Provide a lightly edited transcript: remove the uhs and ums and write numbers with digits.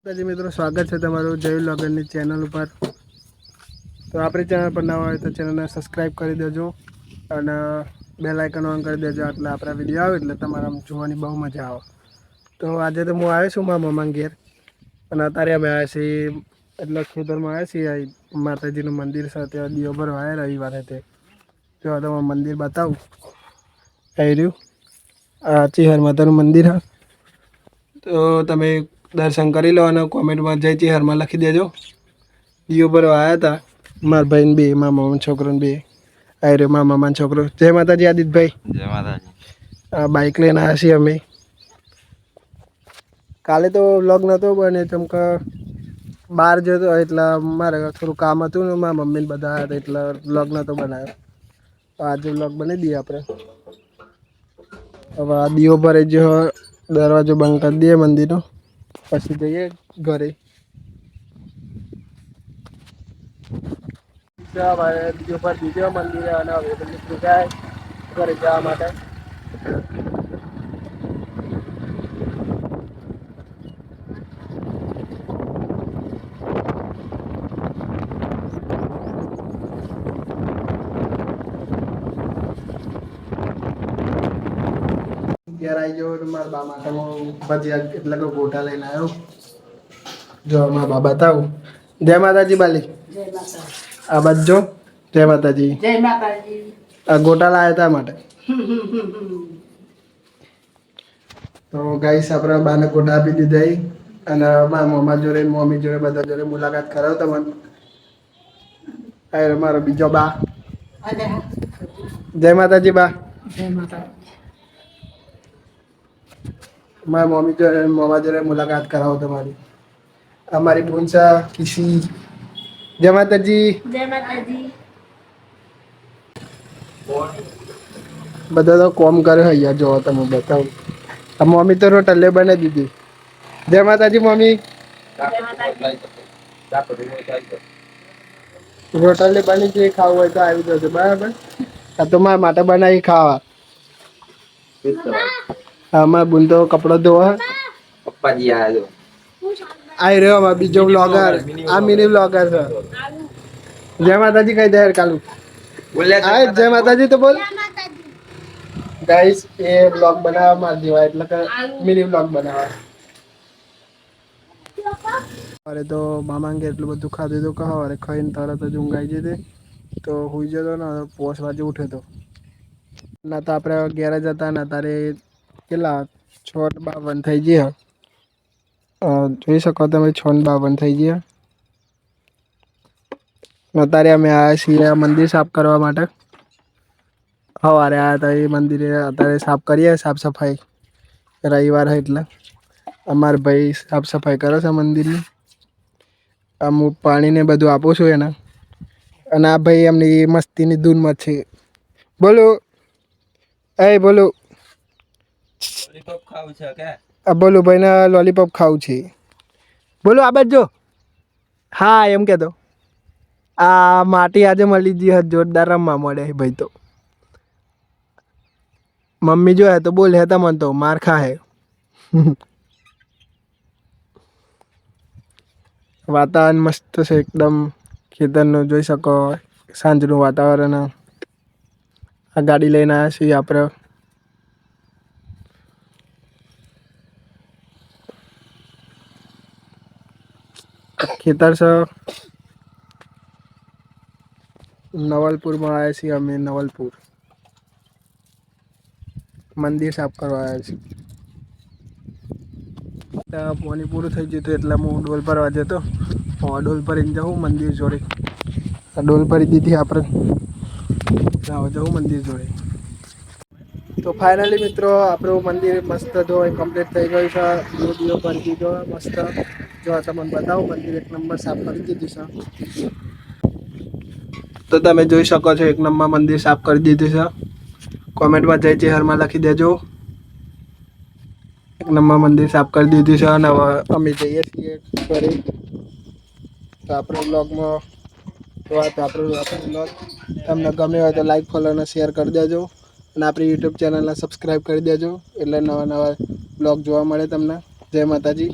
મિત્રો સ્વાગત છે તમારું જય લગનની ચેનલ ઉપર। તો આપણી ચેનલ પર નવા હોય તો ચેનલને સબસ્ક્રાઈબ કરી દેજો અને બેલ આઇકન ઓન કરી દેજો એટલે આપણા વિડીયો આવે એટલે તમારા જોવાની બહુ મજા આવે। તો આજે તો હું આવ્યો છું મારા મામા ઘેર અને અત્યારે અમે આવ્યા છીએ એટલે ખેતરમાં આવ્યા છીએ। માતાજીનું મંદિર છે ત્યાં દીવો ભરવા આવ્યા રવિવારે તે જો તમે મંદિર બતાવું આવી રહ્યું આ ચિહર માતાનું મંદિર હા। તો તમે દર્શન કરી લો અને કોમેન્ટમાં જય ચિહરમાં લખી દેજો। દીવો ભરવા આવ્યા હતા મારા ભાઈને બે મારા મામાનો છોકરોને બે આવી રહ્યો મારા મામાનો છોકરો। જય માતાજી આદિતભાઈ। જય માતાજી। બાઇક લઈને આવ્યા છીએ અમે। કાલે તો વ્લોગ નહોતો બને કેમ કે બહાર જતો એટલે મારે થોડું કામ હતું ને મારા મમ્મીને બધા આવ્યા હતા એટલે વ્લોગ નહોતો બનાવ્યો। આજે વ્લોગ બનાવી દઈએ આપણે। હવે આ દીવો ભરે જો દરવાજો બંધ કરી દઈએ મંદિરનો પછી જઈએ ઘરે। ભાઈ દીવો ભરી દીધો મંદિરે અને હવે નીકળી જાય ઘરે જવા માટે। ઘેર આવી ગયો મારા બા માટે હું ભજીયા એટલે કે ગોટા લઈને આવ્યો। જો મારા બા બતાવું જય માતાજી બાલી આ બાજુ જો જય માતાજી। જય માતાજી। આ ગોટા લાવ્યા હતા માટે તો ગાઈસ આપણે બાને ગોટા આપી દીધા અને મારા મામા જોડે મમ્મી જોડે બધા જોડે મુલાકાત કરાવો તમને। આ મારો બીજો બા જય માતાજી બા। જય માતાજી। મારા મમ્મી જોડે મામા જોડે મુલાકાત કરાવો તમારી। અમારી પૂંછા કિસી જય માતાજી। જય માતાજી। બધા તો કોમ કરે અહીંયા જો તમે બતાવું આ મમ્મી તો રોટલે બનાવી દીધી। જય માતાજી મમ્મી। રોટલે બની જે ખાવું હોય તો આવી જજો બરાબર। આ તો મારા માટે બનાવી ખાવા। આમાં બુંદો કપડો ધોવા પપ્પાજી આવ્યો આવી રહ્યો અમારો બીજો વ્લોગર આ મિની વ્લોગર છે। જય માતાજી કહી દે કાલુ આ જય માતાજી તો બોલ ગાઈસ એ વ્લોગ બનાવવા માં જેવા એટલે કે મિની વ્લોગ બનાવવા। અરે તો મામા ઘેર એટલું બધું ખાધું તો કહો અરે ખાઈને તરત જ ઊંઘાઈ જતી તો હુઈ જતો ને 5 વાગે ઉઠ્યો તો ના તો આપણે ઘેર જ હતા ને તારે કેટલા 6:52 થઈ ગયા। જોઈ શકો તમે 6:52 થઈ ગયા। અત્યારે અમે આવ્યા છીએ મંદિર સાફ કરવા માટે। સવારે આવ્યા હતા એ મંદિરે અત્યારે સાફ કરીએ સાફ સફાઈ રવિવાર એટલે અમારા ભાઈ સાફ સફાઈ કરે છે મંદિરની। અમુક પાણીને બધું આપું છું એને અને આ ભાઈ એમની મસ્તીની ધૂનમાં છે। બોલો એ બોલો લોલીપોપ ખાવું છે કે આ બોલો ભાઈને લોલીપોપ ખાવું છે। બોલો આ બાજુ જો હા એમ કહેતો આ માટી આજે મળી ગઈ જોરદાર રમવા મળે ભાઈ તો મમ્મી જો હે તો બોલ હે તમને તો માર ખા હે। વાતાવરણ મસ્ત છે એકદમ ખેતરનું જોઈ શકો સાંજનું વાતાવરણ। આ ગાડી લઈને આવ્યા છીએ આપણે। ખેતર છે નવલપુરમાં આવ્યા છીએ અમે। નવલપુર મંદિર સાફ કરવા આવ્યા છીએ। પાણી પૂરું થઈ ગયું એટલે હું ડોલ ભરવા જતો ડોલ ભરીને જાઉં મંદિર જોડે। ડોલ ભરી દીધી આપણે જવું મંદિર જોડે। તો ફાઇનલી મિત્રો આપણું મંદિર મસ્ત જો કમ્પ્લીટ થઈ ગયું છે। દીવો ભરી દીધો મસ્ત જો તમને બતાવું મંદિર 1 નંબર સાફ કરી દીધું છે। તો તમે જોઈ શકો છો 1 નંબર મંદિર સાફ કરી દીધું છે। કોમેન્ટમાં જય ચિહરમાં લખી દેજો। 1 નંબર મંદિર સાફ કરી દીધું છે અને હવે અમે જઈએ છીએ ઘરે। તો આપણે બ્લોગમાં તો આપણો બ્લોગ તમને ગમ્યો હોય તો લાઈક ફોલો અને શેર કરી દેજો અને આપણી યુટ્યુબ ચેનલને સબસ્ક્રાઈબ કરી દેજો એટલે નવા નવા બ્લોગ જોવા મળે તમને। જય માતાજી।